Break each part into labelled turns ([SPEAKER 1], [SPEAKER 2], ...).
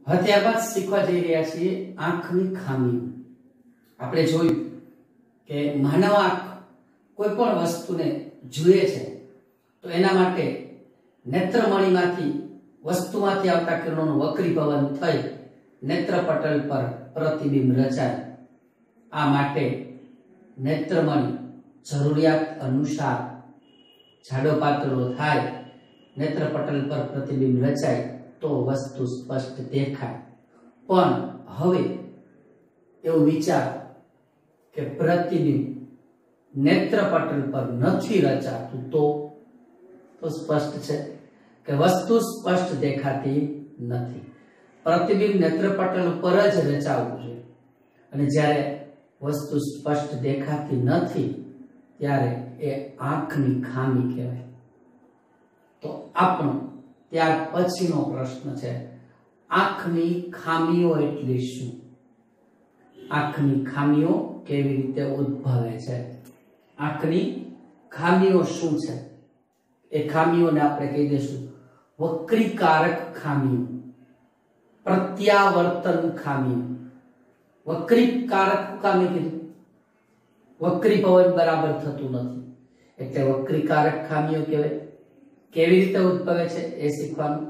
[SPEAKER 1] હવે ત્યારબાદ શીખવા જઈ રહ્યા છીએ આંખની ખામી। આપણે જોયું કે માનવ આંખ કોઈ પણ વસ્તુને જુએ છે તો એના માટે નેત્રમણીમાંથી વસ્તુમાંથી આવતા કિરણોનું વક્રીભવન થઈ નેત્રપટલ પર પ્રતિબિંબ રચાય। આ માટે નેત્રમણી જરૂરિયાત અનુસાર જાડો પાતળો થાય, નેત્રપટલ પર પ્રતિબિંબ રચાય તો વસ્તુ સ્પષ્ટ દેખાય। પણ હવે એવું વિચાર કે પ્રતિબિંબ નેત્રપટલ પર નથી રચાતું તો સ્પષ્ટ છે કે વસ્તુ સ્પષ્ટ દેખાતી નથી। પ્રતિબિંબ નેત્રપટલ ઉપર જ રચાવું જોઈએ અને જ્યારે વસ્તુ સ્પષ્ટ દેખાતી નથી ત્યારે એ આંખની ખામી કહેવાય। તો આપણો ત્યાર પછીનો પ્રશ્ન છે આંખની ખામીઓ એટલે શું? આંખની ખામીઓ કેવી રીતે ઉદ્ભવે છે? આંખની ખામીઓ શું છે? એ ખામીઓને આપણે કહી દઈશું વક્રીકારક ખામીઓ, પ્રત્યાવર્તન ખામીઓ। વક્રીકારક ખામી કીધું, વક્રીભવન બરાબર થતું નથી એટલે વક્રીકારક ખામીઓ કહેવાય। કેવી રીતે ઉદ્ભવે છે એ શીખવાનું।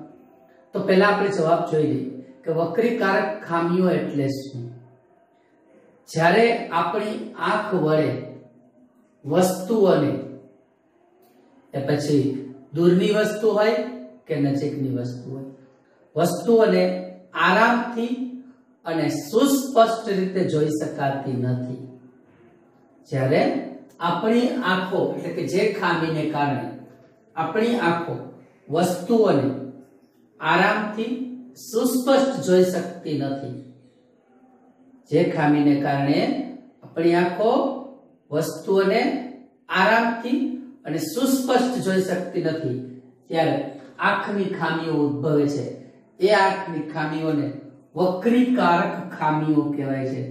[SPEAKER 1] તો પહેલા આપણે જવાબ જોઈ લઈએ કે વક્રીકારક ખામીઓ એટલે શું? જ્યારે આપણી આંખ વડે વસ્તુઓને, એ પછી દૂરની વસ્તુ હોય કે નજીકની વસ્તુ હોય, વસ્તુઓને આરામથી અને સુસ્પષ્ટ રીતે જોઈ શકાતી નથી। જ્યારે આપણી આંખો એટલે કે જે ખામીને કારણે આપણી આંખો વસ્તુઓને આરામથી સુસ્પષ્ટ જોઈ શકતી નથી, જે ખામીને કારણે આપણી આંખો વસ્તુઓને આરામથી અને સુસ્પષ્ટ જોઈ શકતી નથી ત્યારે આંખની ખામીઓ ઉદ્ભવે છે। એ આંખની ખામીઓને વક્રીકારક ખામીઓ કહેવાય છે।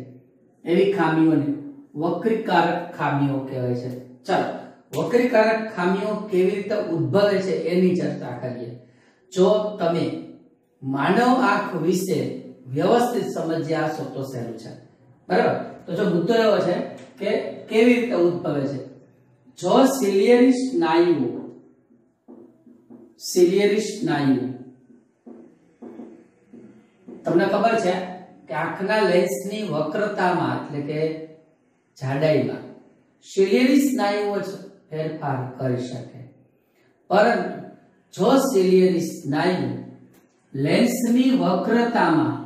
[SPEAKER 1] એવી ખામીઓને વક્રીકારક ખામીઓ કહેવાય છે। ચાલો વક્રીકારક ખામીઓ કેવી રીતે ઉદ્ભવે છે એની ચર્ચા કરીએ। જો તમે માનવ આંખ વિશે વ્યવસ્થિત સમજ્યા હશો તો સહેલું છે, બરાબર? તો જો મુદ્દો એવો છે કે કેવી રીતે ઉદ્ભવે છે। જો સિલિયરી સ્નાયુઓ તમને ખબર છે કે આંખના લેન્સની વક્રતામાં એટલે કે જાડાઈમાં સિલિયરી સ્નાયુઓ જ ફેરફાર કરી શકે, પરંતુ જો સિલિયરી સ્નાયુ લેન્સની વક્રતામાં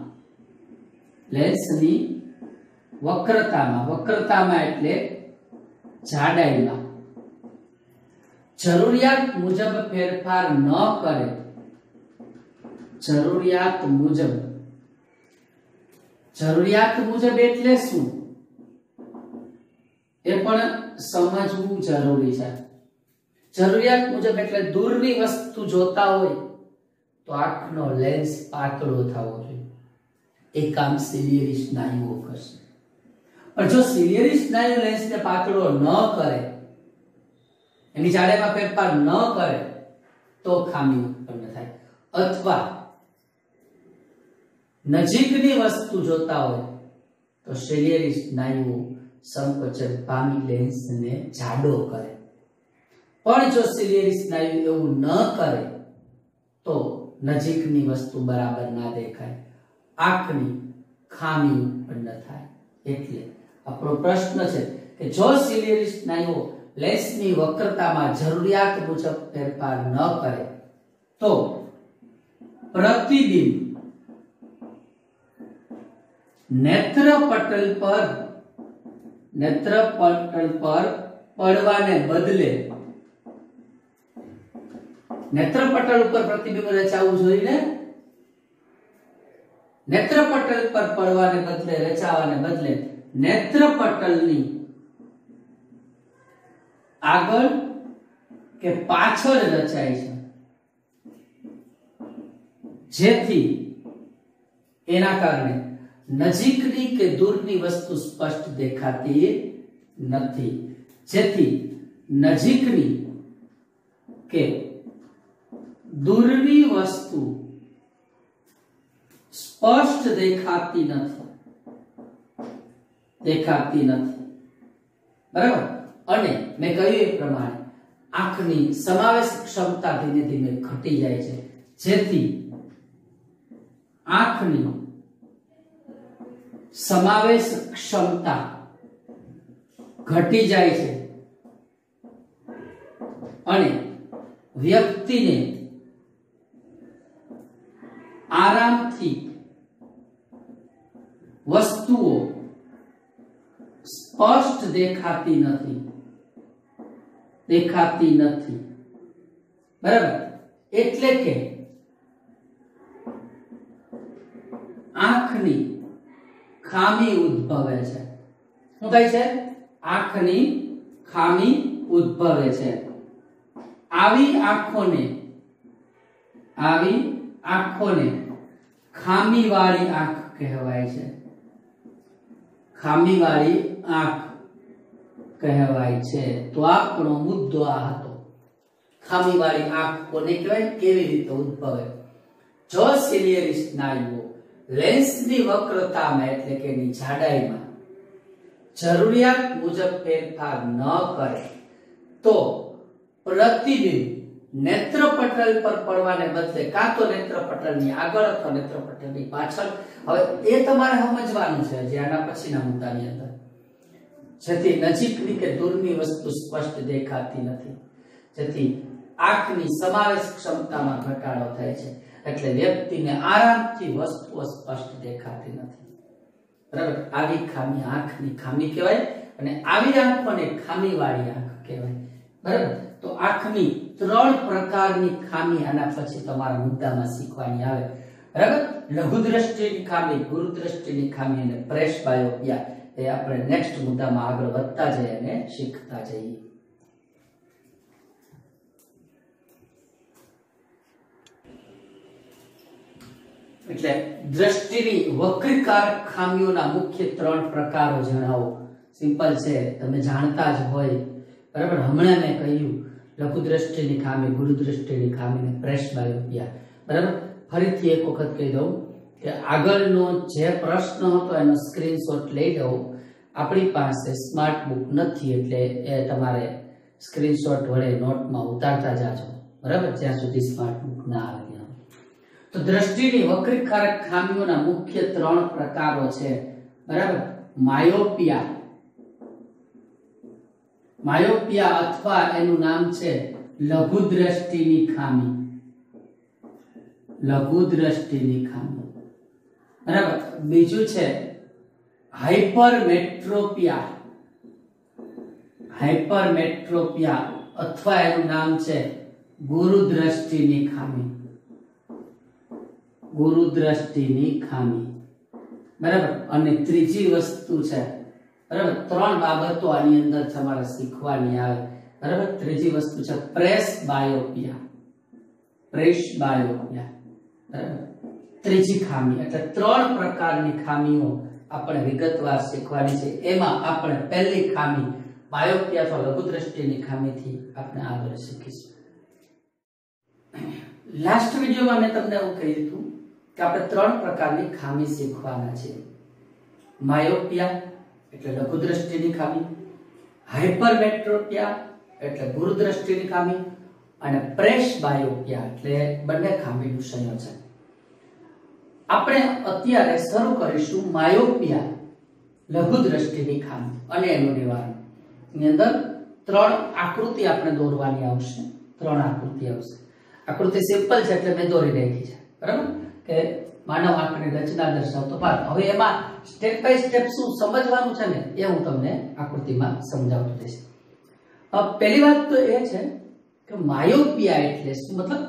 [SPEAKER 1] એટલે જાડાઈમાં જરૂરિયાત મુજબ ફેરફાર ન કરે, જરૂરિયાત મુજબ એટલે શું એ પણ સમજવું જરૂરી છે। જરૂરિયાત મુજબ એટલે દૂરની વસ્તુ જોતા હોય તો આંખનો લેન્સ પાતળો થવો જોઈએ, એ કામ સિલિયરી સ્નાયુઓ કરશે। પણ જો સિલિયરી સ્નાયુ લેન્સને પાતળો ન કરે, એની જાડાઈમાં ફેરફાર ન કરે તો ખામી ઉત્પન્ન થાય। અથવા નજીકની વસ્તુ જોતા હોય તો સિલિયરી સ્નાયુઓ સંકોચન પામી લેન્સને જાડો કરે। પણ જો સિલિયરી સ્નાયુ એવું ન કરે તો નજીકની વસ્તુ બરાબર ના દેખાય, આંખની ખામી ઉત્પન્ન થાય। એટલે આપણો પ્રશ્ન છે કે જો સિલિયરી સ્નાયુઓ લેન્સની વક્રતામાં જરૂરિયાત મુજબ ફેરફાર ન કરે તો પ્રતિબિંબ નેત્રપટલ પર પડવાને બદલે નેત્રપટલ ઉપર પ્રતિબિંબ રચાવવું જોઈએ ને, નેત્રપટલ પર રચાવાને બદલે નેત્રપટલની આગળ કે પાછળ રચાય છે, જેથી એના કારણે નજીકની કે દૂરની વસ્તુ સ્પષ્ટ દેખાતી નથી, જેથી નજીકની કે દૂરની વસ્તુ સ્પષ્ટ દેખાતી નથી, બરાબર। અને મેં કહ્યું એ પ્રમાણે આંખની સમાવેશ ક્ષમતા ધીમે ધીમે ઘટી જાય છે, જેથી આંખની સમાવેશ ક્ષમતા ઘટી જાય છે અને વ્યક્તિને આરામથી વસ્તુઓ સ્પષ્ટ દેખાતી નથી, બરાબર। એટલે કે આંખની ખામી ઉદ્ભવે છે। શું થાય છે? આંખની ખામી ઉદ્ભવે છે। આવી આંખોને ખામીવાળી આંખ કહેવાય છે, ખામીવાળી આંખ કહેવાય છે। તો આપણો મુદ્દો આ હતો, ખામીવાળી આંખ કોને કહેવાય, કેવી રીતે ઉદ્ભવે। જો સિલિયરી સ્નાયુઓ લેન્સની વક્રતામાં એટલે કે એની જાડાઈમાં જરૂરિયાત મુજબ ફેરફાર ન કરે તો પ્રતિબિંબ નેત્રપટલ પર પડવાને બદલે કાં તો નેત્રપટલની આગળ અથવા નેત્રપટલની પાછળ, હવે એ તમારે સમજવાનું છે જે આના પછીના મુદ્દાની અંદર, જેથી નજીકની કે દૂરની વસ્તુ સ્પષ્ટ દેખાતી નથી, જેથી આંખની સમાવેશ ક્ષમતામાં ઘટાડો થાય છે, એટલે વ્યક્તિને આરામથી વસ્તુઓ સ્પષ્ટ દેખાતી નથી, બરાબર। આવી ખામી આંખની ખામી કહેવાય અને આવી આંખોને ખામીવાળી આંખ કહેવાય, બરાબર। તો આંખની 3 પ્રકારની ખામી આના પછી તમારા મુદ્દામાં શીખવાની આવે, બરાબર। લઘુ દ્રષ્ટિની ખામી, ગુરુ દ્રષ્ટિની ખામી અને પ્રેસ બાયોપિયા એ આપણે નેક્સ્ટ મુદ્દામાં આગળ વધતા જઈએ અને શીખતા જઈએ। એટલે દ્રષ્ટિની વક્રીકારક ખામીઓના મુખ્ય 3 પ્રકારો જણાવો। સિમ્પલ છે, તમે જાણતા જ હોય, બરાબર। હમણાં મેં કહ્યું લઘુ દ્રષ્ટિની ખામી, ગુરુ દ્રષ્ટિની ખામી અને પ્રેસ બાયોપિયા, બરાબર। ફરીથી એક વખત કહી દઉં કે આગળનો જે પ્રશ્ન હતો એનો સ્ક્રીનશોટ લઈ લો। આપણી પાસે સ્માર્ટ બુક નથી એટલે એ તમારે સ્ક્રીનશોટ વડે નોટમાં ઉતારતા જાજો, બરાબર, જ્યાં સુધી સ્માર્ટ બુક ના આવે ત્યાં। તો દ્રષ્ટિની વક્રીકારક ખામીઓના મુખ્ય 3 પ્રકારો છે, બરાબર। માયોપિયા અથવા એનું નામ છે લઘુ દ્રષ્ટિની ખામી, બરાબર। બીજું છે હાઇપરમેટ્રોપિયા અથવા એનું નામ છે ગુરુ દ્રષ્ટિની ખામી, બરાબર। અને ત્રીજી વસ્તુ છે, બરાબર, 3 બાબતો આની અંદર તમારે શીખવાની આવે, બરાબર। ત્રીજી વસ્તુ છે પ્રેસ બાયોપિયા, બરાબર। ત્રીજી ખામી એટલે 3 પ્રકારની ખામીઓ આપણે વિગતવાર શીખવાની છે। એમાં આપણે પહેલી ખામી બાયોપિયા અથવા લઘુ દ્રષ્ટિની ખામીથી આપણે આગળ શીખીશું। લાસ્ટ વિડિયોમાં મેં તમને એવું કહ્યું હતું કે આપણે 3 પ્રકારની ખામી શીખવાના છે। માયોપિયા એટલે લઘુ દ્રષ્ટિની ખામી, હાઇપરમેટ્રોપિયા એટલે ગુરુ દ્રષ્ટિની ખામી અને પ્રેસ બાયોપિયા એટલે બંને ખામીનું સંયોજન। આપણે અત્યારે શરૂ કરીશું માયોપિયા લઘુ દ્રષ્ટિની ખામી અને એનું નિવારણ। એની અંદર 3 આકૃતિ આપણે દોરવાની આવશે, 3 આકૃતિ આવશે। આકૃતિ સિમ્પલ છે એટલે મેં દોરી નાખી છે, બરાબર, કે માનવ આંખની રચના દર્શાવતો ભાગ। હવે એમાં સ્ટેપ બાય સ્ટેપ શું સમજવાનું છે ને એ હું તમને આકૃતિમાં સમજાવતો જઈશ। પહેલી વાત તો એ છે કે માયોપિયા એટલે શું, મતલબ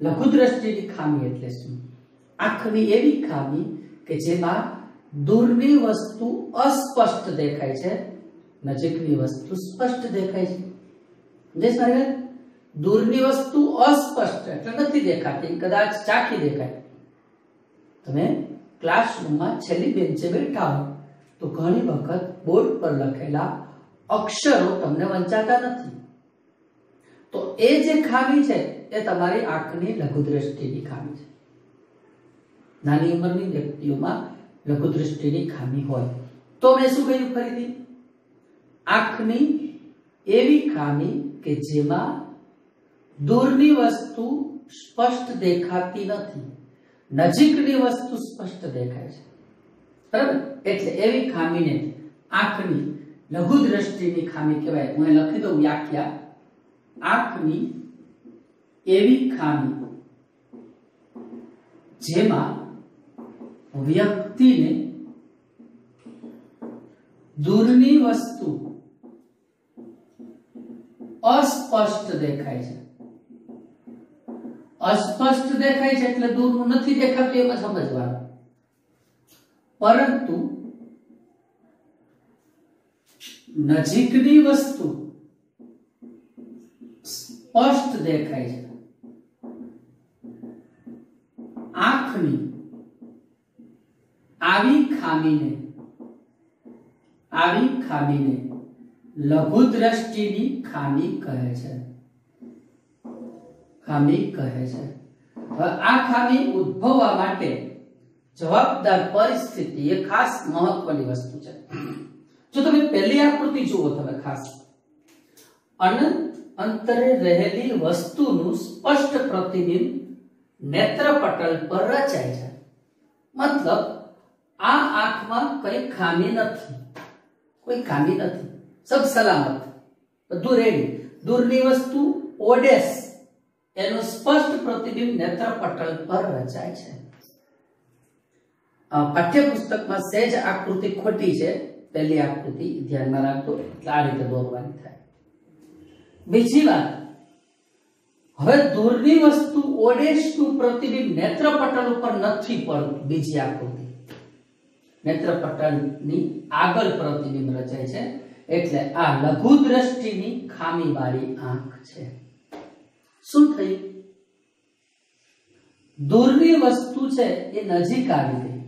[SPEAKER 1] લઘુ દ્રષ્ટિની ખામી એટલે શું? આંખની એવી ખામી કે જેમાં દૂરની વસ્તુ અસ્પષ્ટ દેખાય છે, નજીકની વસ્તુ સ્પષ્ટ દેખાય છે। દૂરની વસ્તુ અસ્પષ્ટ એટલે નથી દેખાતી, કદાચ ચાખી દેખાય। તમે ક્લાસરૂમમાં છેલ્લી બેન્ચે બેઠા હો તો ઘણી વખત બોર્ડ પર લખેલા અક્ષરો તમને વંચાતા નથી, તો એ જે ખામી છે એ તમારી આંખની લઘુ દ્રષ્ટિની ખામી છે। નાની ઉંમરની વ્યક્તિઓમાં લઘુદ્રષ્ટિની ખામી હોય તો મેં શું કહ્યું ફરીથી? આંખની એવી ખામી કે જેમાં દૂરની વસ્તુ સ્પષ્ટ દેખાતી નથી, નજીકની વસ્તુ સ્પષ્ટ દેખાય છે, બરાબર? એટલે એવી ખામીને આંખની લઘુદ્રષ્ટિની ખામી કહેવાય. હું અહીં લખી દઉં વ્યાખ્યા. આંખની એવી ખામી જેમાં વ્યક્તિને દૂરની વસ્તુ અસ્પષ્ટ દેખાય છે. અસ્પષ્ટ દેખાય છે એટલે દૂરનું નથી દેખાતું એમ સમજવાનું, પરંતુ નજીકની વસ્તુ સ્પષ્ટ દેખાય છે. આંખની આવી ખામીને લઘુદ્રષ્ટિની ખામી કહે છે. હવે આ ખામી ઉદ્ભવવા માટે જવાબદાર પરિસ્થિતિ એ ખાસ મહત્વની વસ્તુ છે. જો તમે પહેલી આકૃતિ જુઓ, તમે ખાસ અનંત અંતરે રહેલી વસ્તુનું સ્પષ્ટ પ્રતિબિંબ નેત્રપટલ પર રચાય છે. મતલબ આ આંખમાં કોઈ ખામી નથી, સબ સલામત, બધું રેડી. દૂરની વસ્તુ ઓડેસ, એનું સ્પષ્ટ પ્રતિબિંબ નેત્રપટલ પર રચાય છે. પાઠ્યપુસ્તકમાં સહેજ આકૃતિ ખોટી છે, પહેલી આકૃતિ ધ્યાનમાં રાખજો, એટલે આ રીતે દોરવાની થાય. બીજી વાત, હવે દૂરની વસ્તુ ઓડેશનું પ્રતિબિંબ નેત્રપટલ ઉપર નથી પડતું. બીજી આકૃતિ નેત્રપટલની આગળ પ્રતિબિંબ રચાય છે, એટલે આ લઘુદ્રષ્ટિની ખામી વાળી આંખ છે. શું થયું? દૂરની વસ્તુ છે એ નજીક આવી ગઈ,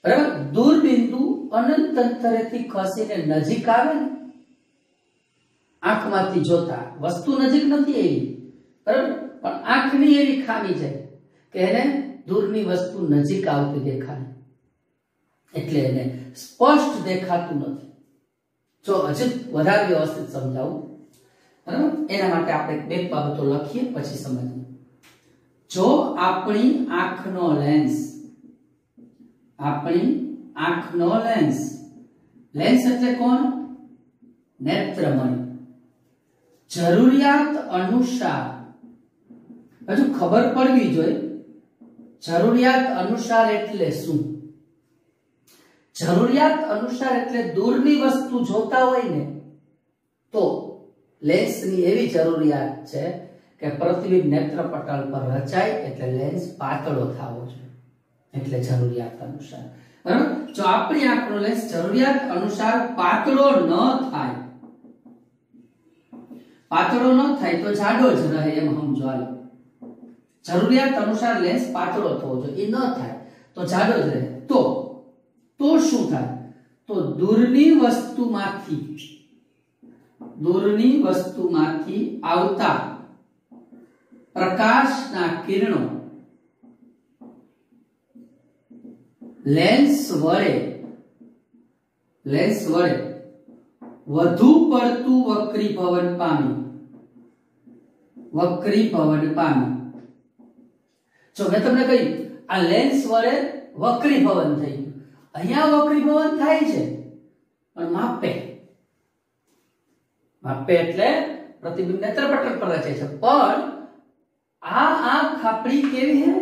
[SPEAKER 1] બરાબર? દૂરબિંદુ અનંત અંતરેથી ખસીને નજીક આવે ને, આંખમાંથી જોતા વસ્તુ નજીક નથી એવી, બરાબર? પણ આંખની એવી ખામી છે કે એને દૂરની વસ્તુ નજીક આવતી દેખાય, એટલે એને સ્પષ્ટ દેખાતું નથી. જો હજુ વધારે વ્યવસ્થિત સમજાવું, બરાબર? એના માટે આપણે બે બાબતો લખીએ પછી સમજીએ. જો આપણી આંખનો લેન્સ એટલે કોણ? નેત્રમણિ. જરૂરિયાત અનુસાર, હજુ ખબર પડવી જોઈએ જરૂરિયાત અનુસાર એટલે શું? જરૂરિયાત અનુસાર એટલે દૂરની વસ્તુ જોતા હોય ને તો લેન્સની એવી જરૂરિયાત છે કે પ્રતિબિંબ નેત્રપટલ પર રચાય, એટલે લેન્સ પાતળો થવો જોઈએ, એટલે જરૂરિયાત અનુસાર, બરાબર? જો આપણી આંખનો લેન્સ જરૂરિયાત અનુસાર પાતળો ન થાય તો જાડો જ રહે, એમ સમજો. હાલો, જરૂરિયાત અનુસાર લેન્સ પાતળો થવો જોઈએ, એ ન થાય તો જાડો જ રહે. તો શું થાય? તો દૂરની વસ્તુમાંથી આવતા પ્રકાશના કિરણો લેન્સ વડે વધુ પડતું વક્રીભવન પામી. જો મેં તમને કહ્યું આ લેન્સ વડે વક્રીભવન થઈ ગયું, અહીંયા વક્રીભવન થાય છે પણ માપે એટલે પ્રતિબિંબ નેત્રપટલ પર રચાય છે, પણ આ આંખ આપણી કેવી છે?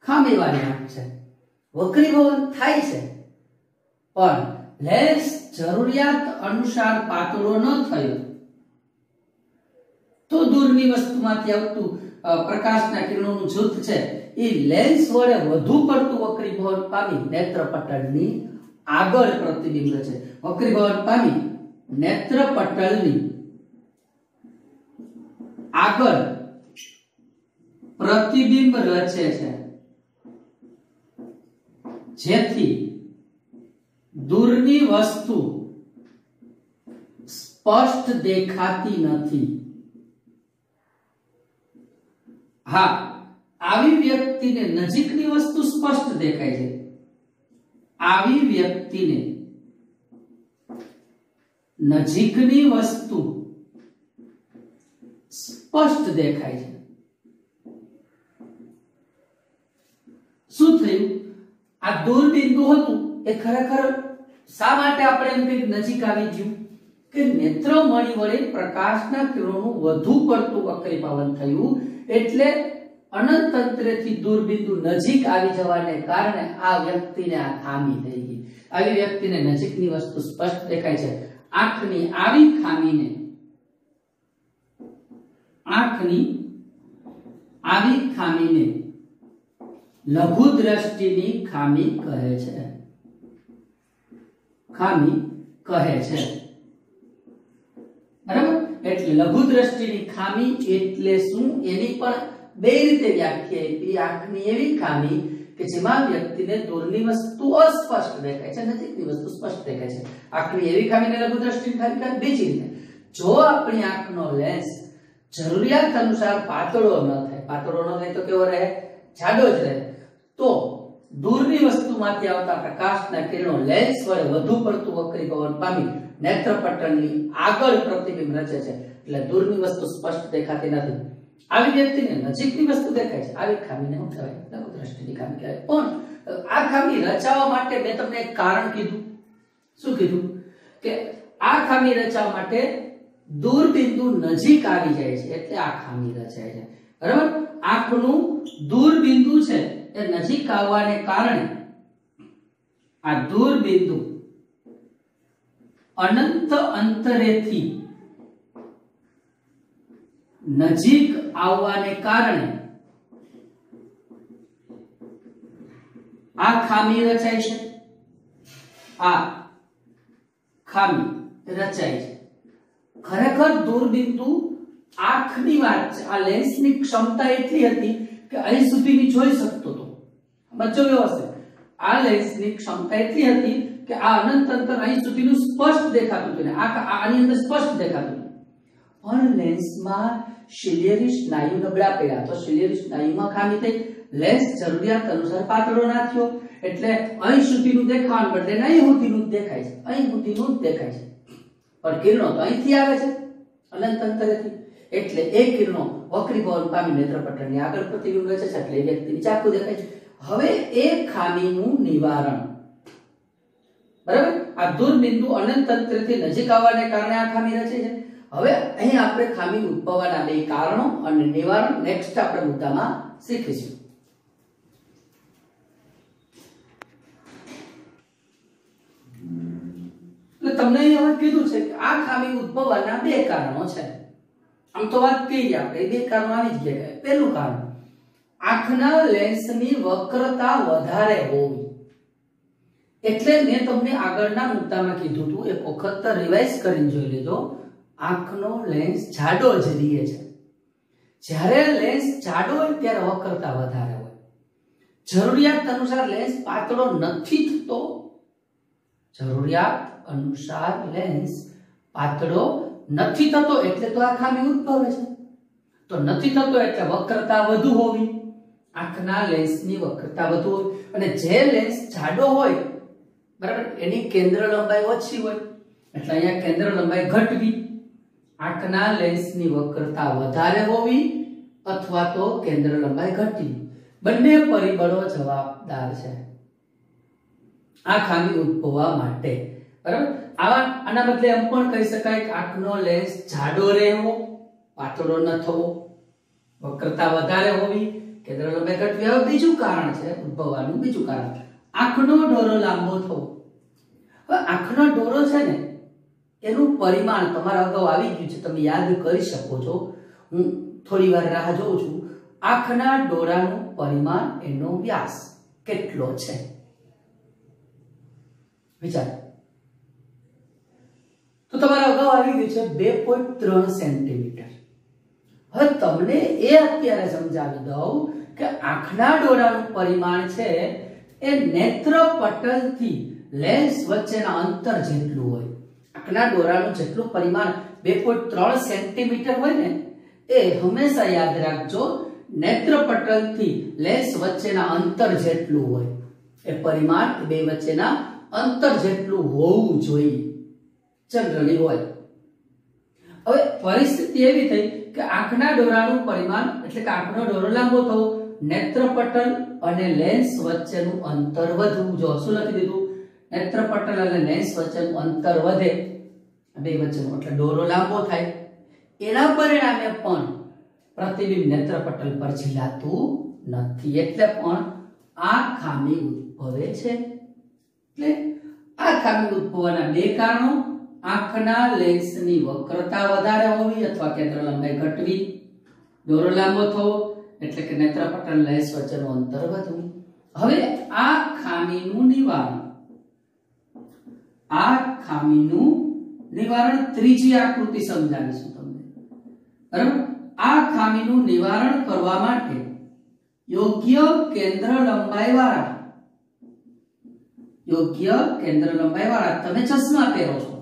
[SPEAKER 1] ખામીવાળી આંખ છે. વક્રીભવન થાય છે પણ લેન્સ જરૂરિયાત અનુસાર પાતળો ન થયો તો દૂરની વસ્તુમાંથી આવતું પ્રકાશના કિરણોનું જૂથ છે એ લેન્સ વડે વધુ પડતું વક્રીભવન પામી નેત્રપટલની આગળ પ્રતિબિંબ છે. વક્રીભવન પામી નેત્રપટલની આગળ પ્રતિબિંબ રચે છે, જેથી દૂરની વસ્તુ સ્પષ્ટ દેખાતી નથી. હા, આવી વ્યક્તિને નજીકની વસ્તુ સ્પષ્ટ દેખાય છે, આવી વ્યક્તિને નજીકની વસ્તુ સ્પષ્ટ દેખાય છે. શું થયું? આ દૂરબિંદુ હતું એ ખરેખર શા માટે આપણે એમ કંઈક નજીક આવી ગયું કે નેત્રમણી વડે પ્રકાશના કિરણોનું વધુ પડતું વક્રીભાવન થયું, એટલે અનંત અંતરેથી દૂરબિંદુ નજીક આવી જવાને કારણે આ વ્યક્તિને આ ખામી થઈ ગઈ. આવી વ્યક્તિને નજીકની વસ્તુ સ્પષ્ટ દેખાય છે. આંખની આવી ખામીને લઘુ દ્રષ્ટિની ખામી કહે છે. બરાબર? એટલે લઘુ દ્રષ્ટિની ખામી એટલે શું એની પણ બે રીતે વ્યાખ્યા આપી. આંખની એવી ખામી કે જેમાં વ્યક્તિને દૂરની વસ્તુ અસ્પષ્ટ દેખાય છે, નજીકની વસ્તુ સ્પષ્ટ દેખાય છે. આંખની એવી ખામીને લઘુ દ્રષ્ટિની ખામી કહે. બીજી રીતે, જો આપણી આંખનો લેન્સ જરૂરિયાત અનુસાર પાતળો ન થાય તો કેવો રહે? જાડો જ રહે. તો દૂરની વસ્તુમાંથી આવતા પ્રકાશના કિરણો લેન્સ વડે વધુ પડતું વક્રીભવન પામી નેત્રપટલની આગળ પ્રતિબિંબ રચે છે, એટલે દૂરની વસ્તુ સ્પષ્ટ દેખાતી નથી. આવી વ્યક્તિને નજીકની વસ્તુ દેખાય છે. આવી ખામીને શું કહેવાય? લઘુ દ્રષ્ટિની ખામી કહેવાય. પણ આ ખામી રચાવવા માટે મેં તમને એક કારણ કીધું. શું કીધું? કે આ ખામી રચાવવા માટે દૂરબિંદુ નજીક આવી જાય છે, એટલે આ ખામી રચાય છે. બરાબર? આંખનું દૂરબિંદુ છે એ નજીક આવવાને કારણે આ દૂરબિંદુ અનંત અંતરેથી નજીક આવવાને કારણે આ ખામી રચાય છે. આ ખામી રચાય છે. ખરેખર દૂરબિંદુ આંખની વાત છે. આ લેન્સની ક્ષમતા એટલી હતી કે અહીં સુધીની જોઈ શકતો હતો. બચ્ચો વ્યવસ્થિત, આ લેન્સની ક્ષમતા એટલી હતી કે આ અનંત અંતર અહીં સુધીનું સ્પષ્ટ દેખાતું હતું, આની અંદર સ્પષ્ટ દેખાતું હતું. પણ લેન્સમાં શિલિયરી સ્નાયુ નબળા પડ્યા, તો શિલિયરી સ્નાયુમાં ખામી થઈ. લેન્સ જરૂરિયાત અનુસાર પાતળો ના થયો, એટલે અહીં સુધીનું દેખાવાનું બદલે અહીં સુધીનું જ દેખાય છે, અહીં સુધીનું જ દેખાય છે. પણ કિરણો તો અહીંથી આવે છે, અનંત અંતરેથી, એટલે એ કિરણો વક્રીભવન પામી નેત્રપટલની આગળ પ્રતિબિંબ રચે છે, એટલે વ્યક્તિની ચાકુ દેખાય છે. હવે એ ખામીનું નિવારણ, બરાબર? આ દૂરબિંદુ અનંત અંતરેથી નજીક આવવાને કારણે આ ખામી રચે છે. હવે અહીં આપણે ખામી ઉદ્ભવવાના બે કારણો અને નિવારણ નેક્સ્ટ આપણે મુદ્દામાં શીખીશું. એટલે તમને હવે કીધું છે કે આ ખામી ઉદ્ભવવાના બે કારણો છે. આમ તો વાત કરી આપણે, બે કારણો આવી જ ગયા. પહેલું કારણ, આંખના લેન્સની વક્રતા વધારે હોવી. એટલે મેં તમને આગળના મુદ્દામાં કીધું હતું, એક વખત રિવાઇઝ કરીને જોઈ લેજો. આંખનો લેન્સ જાડો જ રહે છે. જ્યારે લેન્સ જાડો હોય ત્યારે વક્રતા વધારે હોય. જરૂરિયાત અનુસાર લેન્સ પાતળો નથી થતો, જરૂરિયાત અનુસાર લેન્સ પાતળો નથી થતો એટલે તો આ ખામી ઉદ્ભવે છે. તો નથી થતો એટલે વક્રતા વધુ હોવી. આંખના લેન્સની વક્રતા વધુ હોય, અને જે લેન્સ જાડો હોય, બરાબર, એની કેન્દ્ર લંબાઈ ઓછી હોય, એટલે અહીંયા કેન્દ્ર લંબાઈ ઘટવી. આંખના લેન્સની વક્રતા વધારે હોવી અથવા તો કેન્દ્ર લંબાઈ ઘટવી, બંને પરિબળો જવાબદાર છે આ ખામી ઉદ્ભવવા માટે. બરાબર? આના બદલે એમ પણ કહી શકાય કે આંખનો લેન્સ જાડો રહેવો, પાતળો ન થવો, વક્રતા વધારે હોવી, કેન્દ્ર લંબાઈ ઘટવી. હવે બીજું કારણ છે ઉદ્ભવવાનું, બીજું કારણ, આંખનો ડોરો લાંબો થવો. હવે આંખનો ડોરો છે ને, એનું પરિમાણ તમારા અગાઉ આવી ગયું છે, તમે યાદ કરી શકો છો. હું થોડી વાર રાહ જોઉં છું. આંખના ડોરાનું પરિમાણ, એનો વ્યાસ કેટલો છે? વિચાર. તો તમારા અગાઉ આવી ગયું છે 2.3 સેન્ટીમીટર. હવે તમને એ અત્યારે સમજાવી દઉં કે આંખના ડોરાનું પરિમાણ છે એ નેત્રપટલથી લેન્સ વચ્ચેના અંતર જેટલું હોય. આંખના ડોરાનું જેટલું પરિમાણ 2.3 સેન્ટીમીટર હોય ને, એ હંમેશા યાદ રાખજો નેત્રપટલથી લેન્સ વચ્ચેના અંતર જેટલું હોય, એ પરિમાણ બે વચ્ચેના અંતર જેટલું હોવું જોઈએ, જનરલી હોય. હવે પરિસ્થિતિ એવી થઈ કે આંખના ડોરાનું પરિમાણ એટલે કે આંખનો ડોરો લાંબો થવો, નેત્રપટલ અને લેન્સ વચ્ચેનું અંતર વધવું. જો શું લખી દીધું? નેત્રપટલ અને લેન્સ વચ્ચેનું અંતર વધે, બે વચ્ચેનું, એટલે ડોરો લાંબો થાય. એના પરિણામે પણ પ્રતિબિંબ નેત્રપટલ પર ઝીલાતું નથી, એટલે પણ આ ખામી ઉદ્ભવે છે. એટલે આ ખામી ઉદ્ભવવાના બે કારણો: આંખના લેન્સની વક્રતા વધારે હોવી અથવા કેન્દ્ર લંબાઈ ઘટવી, ડોરો લાંબો થવો એટલે કે નેત્રપટલ લેન્સ વચ્ચેનું અંતર વધવું. હવે આ ખામીનું નિવારણ ત્રીજી આકૃતિ સમજાવીશું તમને, બરાબર? આ ખામીનું નિવારણ કરવા માટે યોગ્ય કેન્દ્ર લંબાઈ વાળા તમે ચશ્મા પહેરો છો,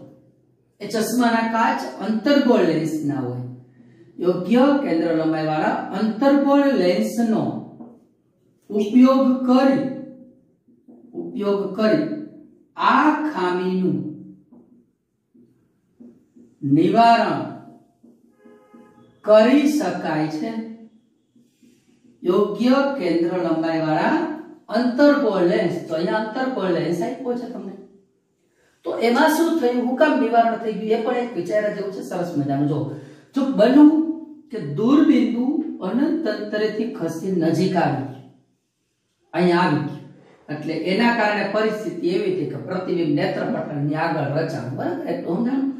[SPEAKER 1] એ ચશ્માના કાચ અંતર્ગોળ લેન્સ ના હોય. યોગ્ય કેન્દ્ર લંબાઈ વાળા અંતર્ગોળ લેન્સનો ઉપયોગ કરી આ ખામીનું નિવારણ કરી શકાય છે. યોગ્ય કેન્દ્ર લંબાઈ વાળા અંતર્ગોળ લેન્સ, તો અહીંયા અંતર્ગોળ લેન્સ આપ્યો છે તમને, તો એમાં શું થયું, હું કામ નિવારણ થઈ ગયું, એ પણ એક વિચારવા જેવું છે. સરસ મજાનું. જો બન્યું કે દૂરબિંદુ અનંત અંતરેથી ખસી નજીક આવી, અહીંયા આવી ગયું, એટલે એના કારણે પરિસ્થિતિ એવી થઈ કે પ્રતિબિંબ નેત્રપટલની આગળ રચાયું, બરાબર? એટલું સમજાણું.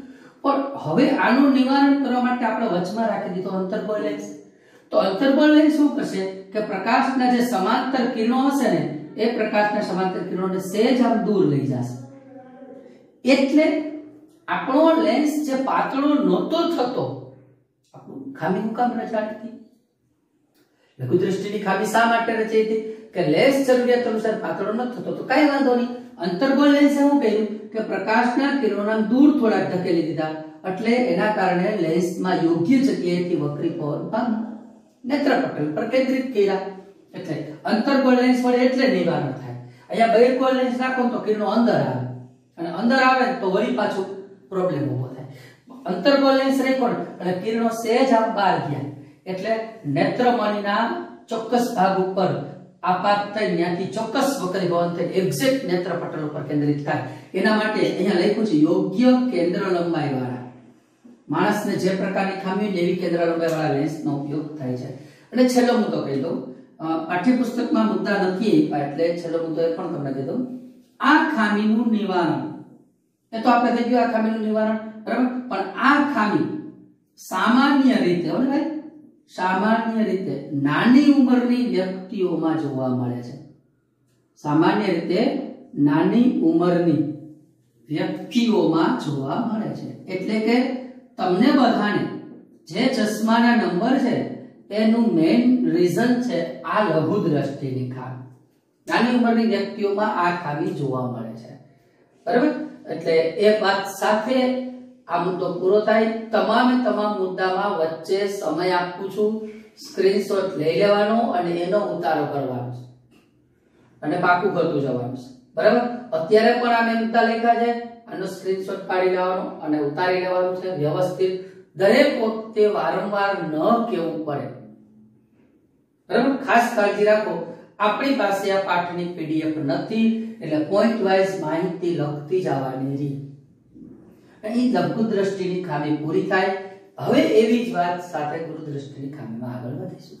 [SPEAKER 1] પણ હવે આનું નિવારણ કરવા માટે આપણે વચમાં રાખી દીધો અંતર્ગોળ લેન્સ. તો અંતર્ગોળ લેન્સ શું કરશે કે પ્રકાશના જે સમાંતર કિરણો હશે ને, એ પ્રકાશના સમાંતર કિરણોને સહેજ આમ દૂર લઈ જશે. એટલે આપણો લેન્સ જે પાતળો નહોતો થતો, આપણું ખામી હું કામ રચાઈ હતી? લઘુ દ્રષ્ટિની ખામી શા માટે રચાઈ હતી? કે લેન્સ જરૂરિયાત અનુસાર પાતળો ન થતો, તો કઈ વાંધો નહીં. અંતર્ગોળ લેન્સે શું કર્યું કે પ્રકાશના કિરણોને દૂર થોડા ધકેલી દીધા, એટલે એના કારણે લેન્સમાં યોગ્ય જગ્યાએથી વક્રીભવન પામ્યું, નેત્રપટલ પર કેન્દ્રિત કર્યા. એટલે અંતર્ગોળ લેન્સ વડે એટલે નિવારણ થાય. અહીંયા બહિર્ગોળ લેન્સ રાખો તો કિરણો અંદર આવે, અને અંદર આવે તો વળી પાછું પ્રોબ્લેમ ઉભો થાય. અંતર્ગોળ લેન્સ રાખો એટલે કિરણો સહેજ આમ બહાર ગયા, એટલે નેત્રમણીના ચોક્કસ ભાગ ઉપર આપાત થઈ ત્યાંથી ચોક્કસ વક્રીભવન થઈ એક્ઝેક્ટ નેત્રપટલ ઉપર કેન્દ્રિત થાય. એના માટે અહીંયા લખ્યું છે યોગ્ય કેન્દ્ર લંબાઈ વાળા. માણસને જે પ્રકારની ખામી હોય એવી કેન્દ્ર લંબાઈ વાળા લેન્સનો ઉપયોગ થાય છે. અને છેલ્લો મુદ્દો કહી દઉં, પાઠ્યપુસ્તકમાં મુદ્દા નથી એટલે છેલ્લો મુદ્દો એ પણ તમને કહી દઉં. આ ખામીનું નિવારણ, એ તો આપણે થઈ ગયું આ ખામીનું નિવારણ, બરાબર? પણ આ ખામી સામાન્ય રીતે નાની ઉંમરની વ્યક્તિઓમાં જોવા મળે છે. સામાન્ય રીતે નાની ઉંમરની વ્યક્તિઓમાં જોવા મળે છે. એટલે કે તમને બધાને જે ચશ્માના નંબર છે એનું મેઇન રીઝન છે આ લઘુ દ્રષ્ટિની ખામી. નાની ઉંમરની વ્યક્તિઓમાં આ ખામી જોવા મળે છે, બરાબર? એટલે એ વાત સાથે આ મુદ્દો પૂરો થાય. તમામ મુદ્દામાં વચ્ચે સમય આપું છું, સ્ક્રીનશોટ લઈ લેવાનો અને એનો ઉતારો કરવાનો છે અને પાકું કરતું જવાનું છે, બરાબર? અત્યારે પણ આ મેં મુદ્દા લખ્યા છે, આનો સ્ક્રીનશોટ પાડી લેવાનો અને ઉતારી લેવાનું છે વ્યવસ્થિત. દરેક વખતે વારંવાર ન કહેવું પડે, બરાબર? ખાસ કાળજી રાખો, આપણી પાસે આ પાઠની પીડીએફ નથી, એટલે પોઈન્ટ વાઇઝ માહિતી લખતી જવાની રહી. અહીં લઘુ દ્રષ્ટિની ખામી પૂરી થાય. હવે એવી જ વાત સાથે ગુરુ દ્રષ્ટિની ખામીમાં આગળ વધીશું.